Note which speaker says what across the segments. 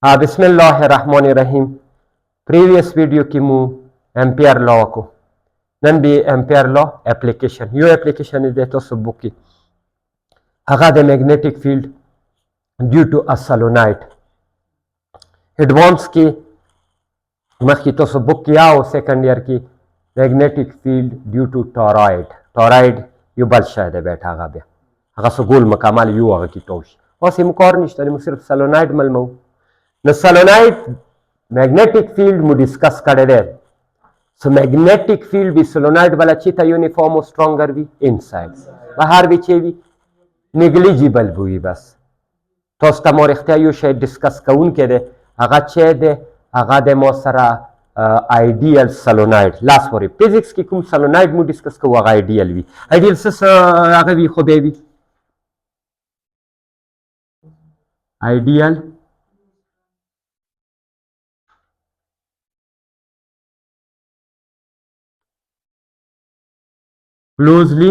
Speaker 1: بسم الله الرحمن الرحیم. پریویس ویډیو کې مو امپیر لا وکړو. نن به امپیر لا اپلیکیشن یو اپلیکیشن دی تاسو بوک کې هغه د میګنیټیک فیلډ ډیو ټو ا سولوناید ایڈوانس کې مخکې تاسو بوک کې او سیکنډ ایئر کې میګنیټیک فیلډ ډیو ټو ټورایډ یو بل شی دی بیٹا هغه سو ګول مکمل یو هغه کې توش اوس هم کار نشته مو صرف سولوناید ملمو نو solenoid magnetic field مو ډیسکس کړی دی. So magnetic field به solenoid بله چیته یونیفارم او سټرانګر وي انساید بهر به چی وي نیګلیجیبل به وي. بس تاسو ته ما رښتیا یو شی ډیسکس کوونکی دی هغه چی دی هغه د ما سره آیډیل solenoid لاس پورې فزیکس کې کوم solenoid مو ډیسکس کوو هغه آیډیل وي. آیډیل څه هغه وي خو بیا وي آیډیل closely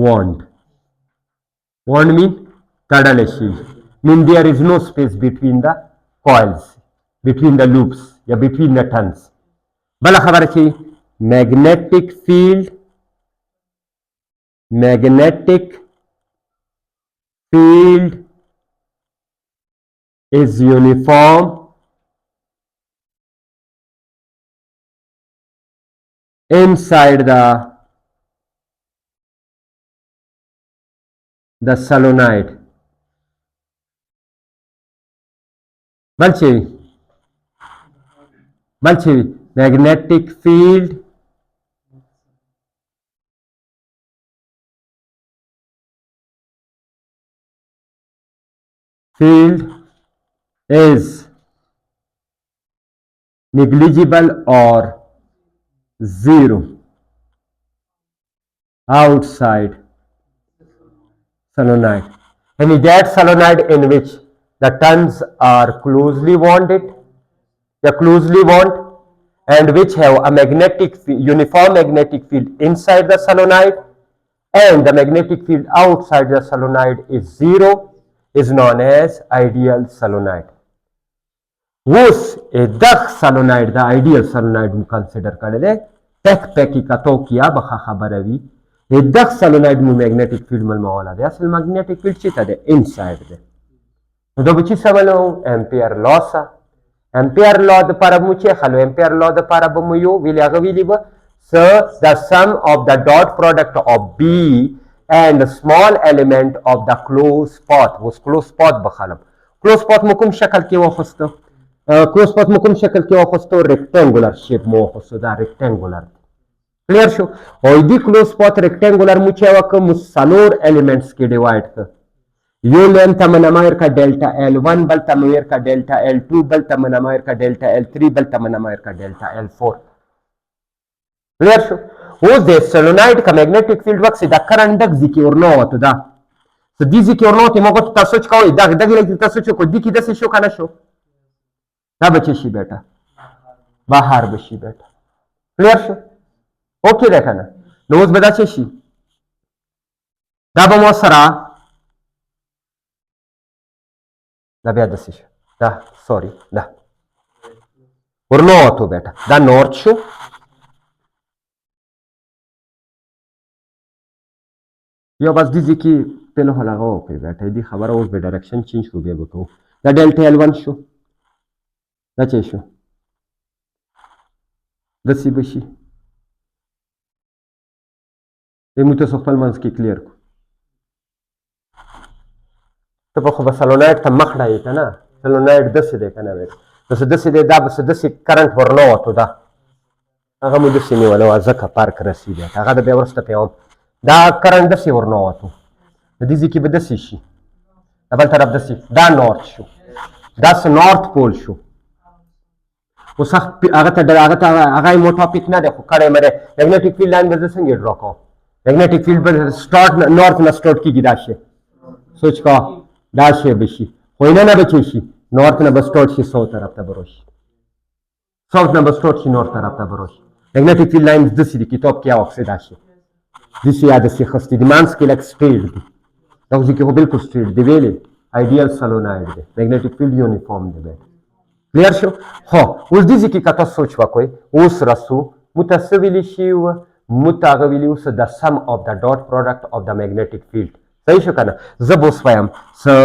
Speaker 1: wound mean تړلی شي mean there is no space between the coils between the loops یا between the turns. بله خبره چې magnetic field is uniform inside the solenoid. Balchevi magnetic field is negligible or zero outside solenoid. And that solenoid in which the turns are closely wound and which have a uniform magnetic field inside the solenoid and the magnetic field outside the solenoid is zero is known as ideal solenoid. اوس دغه solenoid د ideal solenoid مو کنسیډر کړی دی پکی کتو کیا بخا خبره وي دغه solenoid مو میګنیټیک فیلډ ملمواله دی. اصل میګنیټیک فیلډ چیته دی انساید دی. نو دا به چی سملو امپیر لا سه امپیر لا د پاره مو چې خلو امپیر لا د پاره به مو یو ویلی هغه ویلی به so the sum of the dot product of B and the small element of the closed path. اوس closed path بخلم closed path مو کوم شکل کې واخستو کلوز پات مو کوم شکل کې واخستو ریکټنګولر شیپ مو واخستو دا ریکټنګولر کلیر شو او دی کلوز پات ریکټنګولر مو چې وکړو مو څلور الیمنټس کې ډیوایډ کړ یو لین ته منمایر کا ډیلټا L1 بل ته منمایر کا ډیلټا L2 بل ته منمایر کا ډیلټا L3 بل ته منمایر کا ډیلټا L4 کلیر شو اوس د solenoid کا میګنیټیک فیلډ وکس دا کرنٹ دغ ځکه ورنو وته دا څه دي ځکه ورنو ته موږ تاسو چې کوی دغ لګي تاسو چې کو دي کې د څه شو کنه شو دا بچه شي بیٹا بهر بشي بیٹا کلیر شو اوکې ده کنه نو اوس به دا څه شي دا به مو سره دا بیا داسې شو دا سوري دا ورنوتو بیٹا دا نورت شو یو بس دې ځکه پهله هغه وکړئ بیٹا دې خبره اوس به ډایرکشن چینج کو بیا به کوو دا ډیلټا L1 شو دا چه شو دسی بشي مو تاسو خپل منځ کې کلیر کو ته په خو به solenoid ته مخ ډایې که نه solenoid داسې دی که نه داسې داسې دی دا بس داسې کرنټ ورنه وتو دا هغه مو داسې نیولی وه ځکه پارک رسېږي هغه د بیا وروسته پیوم دا کرنټ داسې ورنه وتو د دې ځای کې به داسې شي د بل طرف داسې دا نورت شو داسې نورت پول شو اوس هغه مو ټاپک نه دی خو کړی مې دی میګنیټیک فیلډ لاین به زه څنګه ډرا کوم میګنیټیک فیلډ به سټارټ نورت نه سټارټ کېږي دا شی سوچ کا دا شی به شي خو نه به چې شي نورت نه به سټارټ شي ساوث طرف ته به راشي ساوث نه به سټارټ شي نورت طرف ته به راشي میګنیټیک فیلډ لاین داسې د کتاب کې واخیستې دا شي داسې یا داسې خستې دي منځ کې لږ سټریټ دي دغه ځکه خو بالکل سټریټ دی ویلې آیډیل سولوناید دی میګنیټیک فیلډ یونیفارم دی بیټ کلیر شو خو اوس دې ځکه که تاسو سوچ وکړئ اوس رسو موږ څه ویلی شي وو موږ ته هغه ویلي اوس د سم اف د ډاټ پروډکټ اف د میګنیټیک فیلډ صحیح شو که نه زه به اوس وایم څه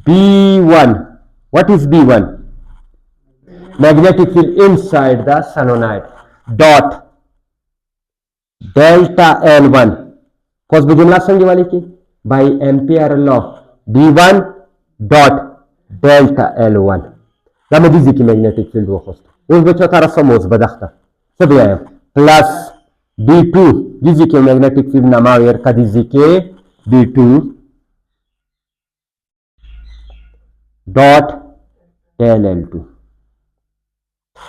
Speaker 1: B1 what is B1 magnetic field inside the solenoid dot delta L1 cos به جمله څنګه والی کی by ampere law B1 dot delta L1 دا مې دې ځکه magnetic field وخوست اوس به چا طرف مثبت اخته څه بیا یم plus B2 دې ځکه magnetic field نه ما ویر کدي ځکه B2 dot L2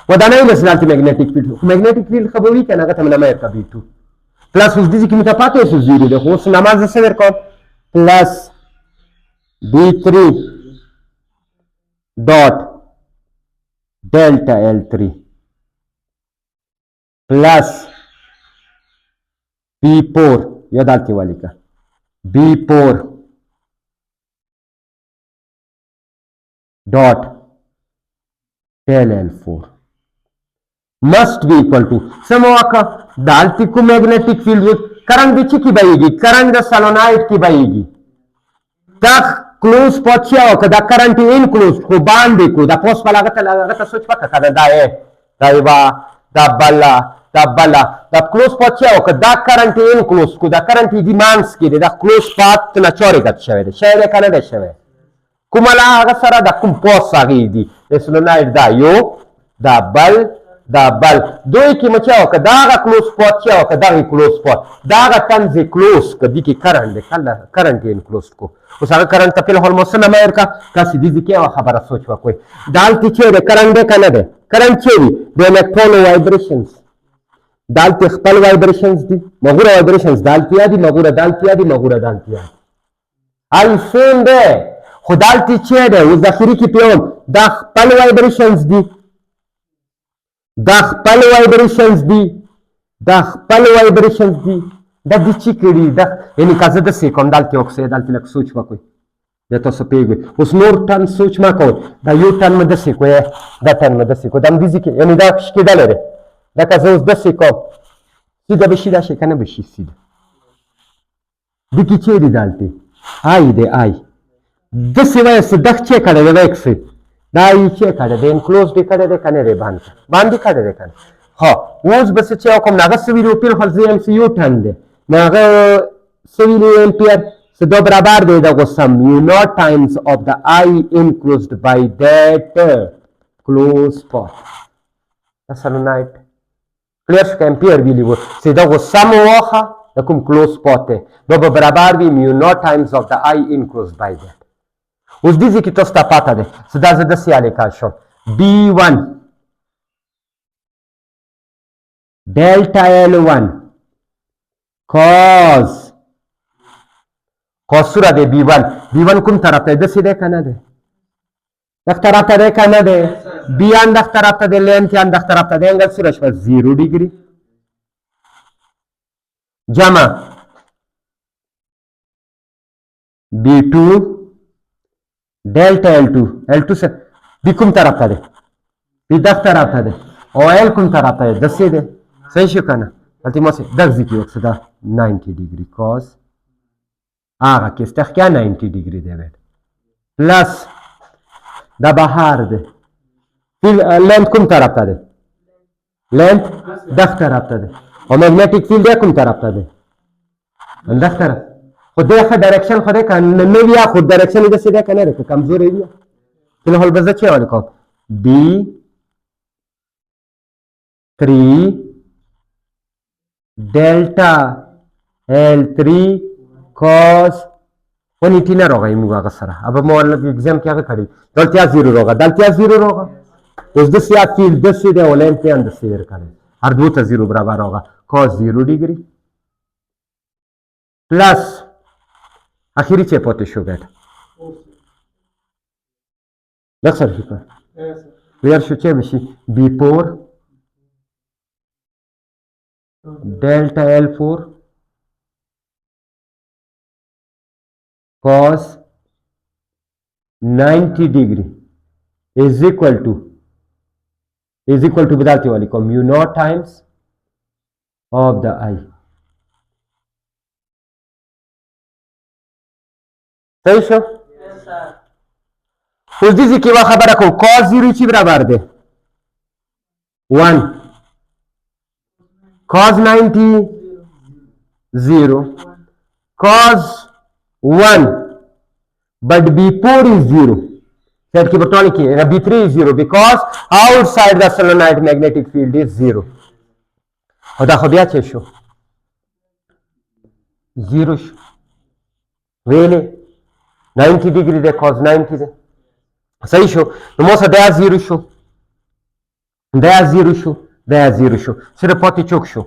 Speaker 1: ودانه یې مسلات magnetic field magnetic field خبرې کنه هغه ته نه مې کا B2 plus اوس دې کې مې پاتې شو زیرو ده خو اوس نماز څه ورکوم plus B3 dot delta L3 plus B4 یا دالتی والی کا B4 dot del L4 must be equal to समवाका डालती को magnetic field में करंट बीच की बहेगी current the solenoid की बहेगी दा क्लोज पहुंचिया हो कदा करंट इन क्लोज को बांध को दा पोस्ट वाला लगता सोच पक्का कदा दा है दाइवा दा बल्ला दा क्लोज पहुंचिया हो कदा करंट इन क्लोज को दा करंट की मांस की दा क्लोज पाथ ना चोरे गत शवे शवे कने दे शवे कुमला هغه سره د کوم پوس هغه دي سولوناید دا یو دا بل دوی کې مچاو که دا هغه کلوز پوت چاو که دا کلوز پوت دا هغه تنز کلوز که دی کې کرنٹ دی کرنٹ یې کلوز کو اوس هغه کرنٹ ته فلحال موسنه مېر کا تاسو دې کې خبره سوچ وکوي دالته چې د کرنٹ دی کنه دی کرنٹ چې دی د الکترون وایبریشنز دالته خپل وایبریشنز دي مغوره وایبریشنز دالته دي مغوره دالته ال سیم دی خو دالته چې دی او ذخیره کې پیوم دا خپل وایبریشنز دي دا خپل وایبریشنز دي دا د چې کړي دا یعنی که زه داسې کوم دلته اوکسه دلته لږ سوچ وکړئ بیا تاسو پوهېږئ اوس نور ټن سوچ مه کوئ دا یو ټن مې داسې کوی دا ټن مې داسې کوی دا همدې ځای کې یعنې دا شکېدلی دی دا که زه اوس داسې کوم سیده به شي دا شی که نه به شي سیده دې کې چې دی دلته آی دی آی داسې وایاست دغ چې کړی دی وایکسې دا یې چې کړی دی انکلوز دی کړی دی که نه دی باندې کړی دی که نه ها اوس به څه چې وکړم نو هغه څه ویلي بالکل زه یم چې یو ټن دی نو هغه څه ویلي امپیر څه دو برابر دی دغه سم یو نوټ ټایمز اف د آی انکلوزډ بای دیٹ کلوز پات دا سولوناید کلیر شو که امپیر ویلي و چې دغه سم واخه د کوم کلوز پات دی نو به برابر وي یو نوټ ټایمز اف د آی انکلوزډ بای دیٹ اوس دې ځای کې تاسو ته پاته دی چې دا زه داسې الیکا شم B1 delta L1 cos سوره دی B1 کوم طرف ته داسې دی که نه دی دغه طرف ته دی که نه دی B1 دغه طرف ته دی لینث یان دغه طرف ته دی انګل سوره شوه 0 ډیګري جمع B2 delta L2 से B کوم طرف ته دی B دغه طرف ته دی او L کوم طرف ته دی داسې دی صحیح شو که نه هلته ما سې دغه ځای کې وکړه دا 90 ډیګري کاس هغه کیس ته کیا 90 ډیګري دی بیټ پلس دا بهر دی لینث کوم طرف ته دی لینث دغه طرف ته دی او میګنیټیک فیلډ کوم طرف ته دی دغه طرف خو دې ښه ډایرکشن خو دی که نه وي خو ډایرکشن یې داسې دی که نه دی که کمزوری وي فلحال به زه چې ولیکم B3 delta L3 cos ونیټي نه راغی موږ هغه سره اب ما اگزام کې هغه کړی دلته 0 راغی دلته 0 راغی اوس د سیا فیلډ د سې د ولنټ اند سیر کړي هر دوه ته 0 برابر راغی cos 0 ډیګري پلس اخیری چې پاتې شو ګټ لږ سره شي کلیر شو چې بشي B4 delta L4 cos 90 degree is equal to बताते वाली को म्यू नॉट टाइम्स ऑफ द आई. सही शो. اوس دې کې یوه خبره کوم cos 0 چې برابر دی 1 cos 90 0 cos 1 but before is 0 set की बटन की b3 is 0 because outside the solenoid magnetic field is 0 और دا خو بیا څه شو 0 شو ویلې 90 डिग्री दे cos 90 दे सही शो. نو مو دا 0 شو دا 0 شو دا 0 شو صرف پاتې چوک شو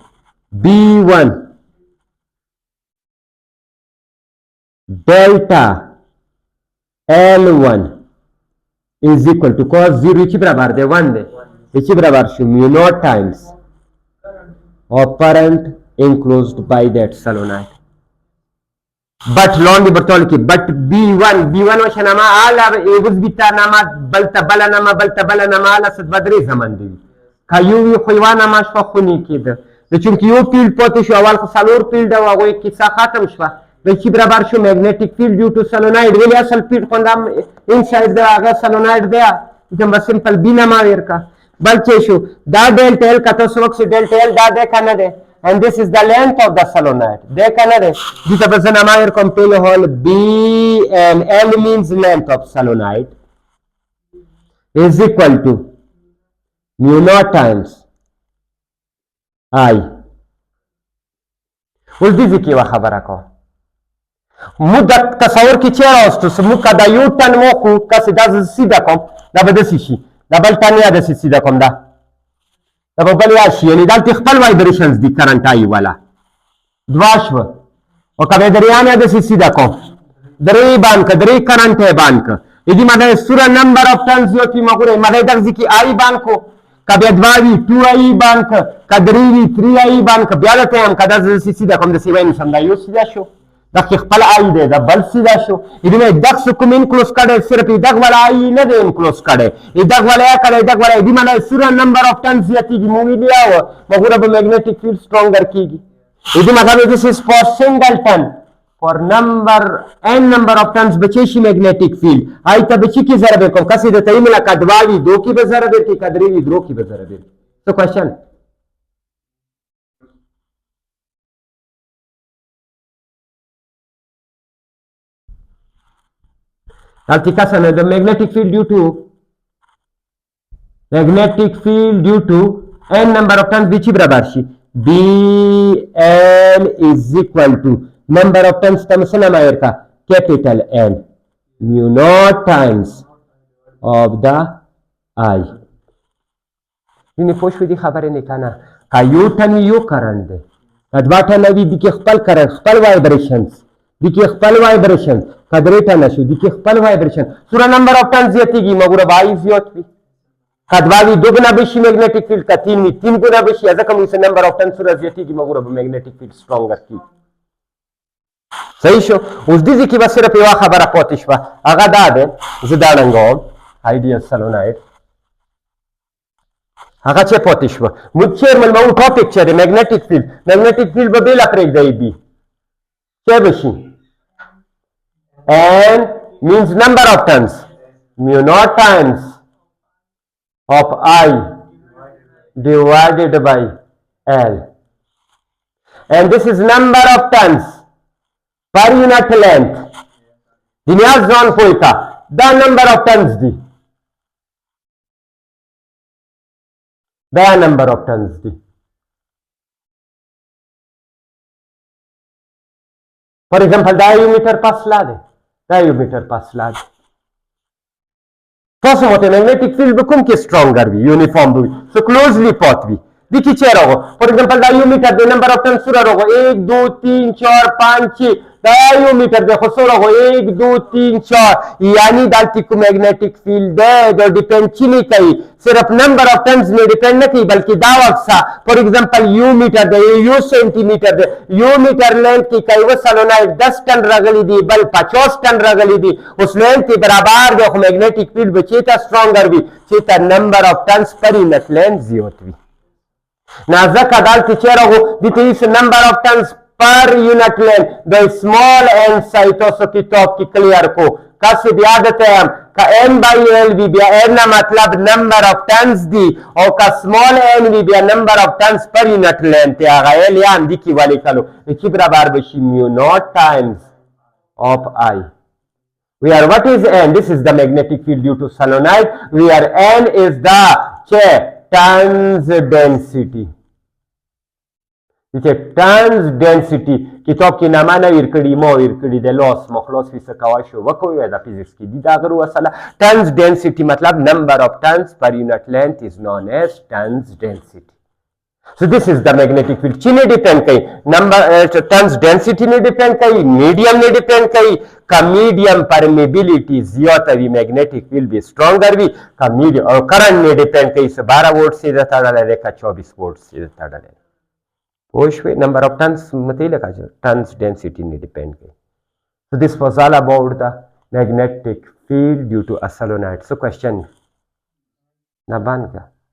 Speaker 1: b1 delta L1 is equal to cos 0 چې برابر دی 1 دی چې برابر شو mu naught times of current enclosed by that solenoid. but لون برتول کی but b1 وشنما على يبز بتانا بلتا نما على صد بدري زمن دی کایو خویوانا ما شو خونی کیده د چونکی یو فیلډ پاتې شو اول خو سالور فیلډ او هغه کیسه ختم شو د چې برابر شو میگنیټیک فیلډ ډیو ټو solenoid ویلی اصل فیلډ کوندم انساید دا هغه solenoid دی کوم سمپل بنا ما ورکا بل چې شو دا ډیلټا ال کته سوک سي ډیلټا ال دا ده کنه ده and this is the length of the solenoid ده کنه ده دې ته بزنه ما ور کوم پیل هول b and l means length of solenoid is equal to mu naught times I. اوس دې کې وا خبره کو مو د تصور کې چیرې اوسته مو کدا یو ټن مو کو کس دا سیده کوم دا به د شي دا بل ټن یا د سیده کوم دا دا په بل شي یعنی دا خپل وایبریشنز دي کرنٹ آی والا دواشو او کبه دریانه د سیده کوم درې بانک درې کرنٹ ہے بانک یدي مده سوره نمبر اف ټنز یو کی مغره مده د ځکی آی بانکو کبه دواوی 2 آی بانک کدریوی 3 آی بانک بیا ته هم کدا د سیده کوم د سیوین سم دا یو سیده شو دا خپل آی دی دا بل سیده شو یدي دغه کوم انکلوز کړي صرف دغه ولا آی نه دی انکلوز کړي دغه ولا کړي دغه ولا یدي مده سوره نمبر اف ټنز یتیږي مو ویلیاو مغره به میگنیټیک فیلډ سترونګر کیږي یدي مطلب this is for single ton for n number of tons بچی شي میگنیټیک فیلډ آی ته بچی کی ضرب کوم کسي د تیم لا کدواوی دو کی به ضرب کی کدریوی درو کی به ضرب so question Altikasana, the magnetic field due to n number of turns which barabar bl is equal to number of turns tamsana mayerka capital N mu naught times of the I. ini posh di khabare ne kana ka yo tan yo current de kadwata navi di khpal current khpal vibrations देखिए खपल वाइब्रेशन कदरेटा नशो देखिए खपल वाइब्रेशन सूरा number of turns येतीगी मगुरा 22 योटवी कदवावी दुगना बेशी मैग्नेटिक फील्ड का तीन गुना बेशी ऐसा कम इसे नंबर ऑफ टर्न्स सूरा येतीगी मगुरा मैग्नेटिक फील्ड स्ट्रॉन्गर की सही शो उस दिजी की बस सिर्फ ये खबर पोतिशवा आगा दादे जदानंगो आइडियल सोलोनाइड आगा चे पोतिशवा मुझे मन माउ टॉपिक चे मैग्नेटिक फील्ड बबेला प्रेग देबी क्या बेशी n means number of turns mu naught times of I divided by L and this is number of turns per unit length दुनिया जोन कोई का the number of turns the the number of turns the for example diameter pass la de diameter pass la de तो समझते magnetic field बकुम के स्ट्रॉन्गर भी यूनिफॉर्म भी so closely pot भी देखिए चेहरा हो for example diameter the number of turns सुरा होगा 1 2 3 4 5 6 دا یو میټر دی خو څومره خو 1 2 3 4 یعنی دلته کوم میګنیټک فیلډ دی د ډیپینډ چې نه کوي صرف نمبر اف ټرنز نه ډیپینډ نه کوي بلکې دا وکسا فار ایگزامپل یو میټر دی یو سینټی میټر دی یو میټر لینث کې کوي سولوناید 10 ټن راغلي دي بل 50 ټن راغلي دي اوس لینث برابر دی خو میګنیټک فیلډ به چیرته سترونګر وي چیرته نمبر اف ټرنز پر یونټ لینث زیات وي نازکه دلته چیرې هو د تیس نمبر اف ټرنز per unit length the small n site also किताब की clear को कस याद हम का n by l भी बया n ना मतलब number of tons दी और का small n भी बया number of tons per unit length या गायल या हम दी की वाली कलो इसी बराबर बशी mu naught times of I where what is n this is the magnetic field due to solenoid where n is the tons density turns density किताब की नामाना इरकड़ी मो इरकड़ी दे लॉस मखलॉस भी सकावाशो वकोई वेदा फिजिक्स की दीदा अगर वो असला टर्न्स डेंसिटी मतलब number of turns per unit length is known as turns density so this is the magnetic field चीने डिपेंड कई नंबर टर्न्स डेंसिटी ने डिपेंड कई मीडियम ने डिपेंड कई का मीडियम परमेबिलिटी ज्यादा भी मैग्नेटिक फील्ड भी स्ट्रॉन्गर भी का मीडियम और करंट ने डिपेंड कई से 12 वोल्ट से रहता डाले का 24 वोल्ट से रहता डाले number of tons tons density depend. So this was all about the magnetic field due to a solenoid. So question Nabanka.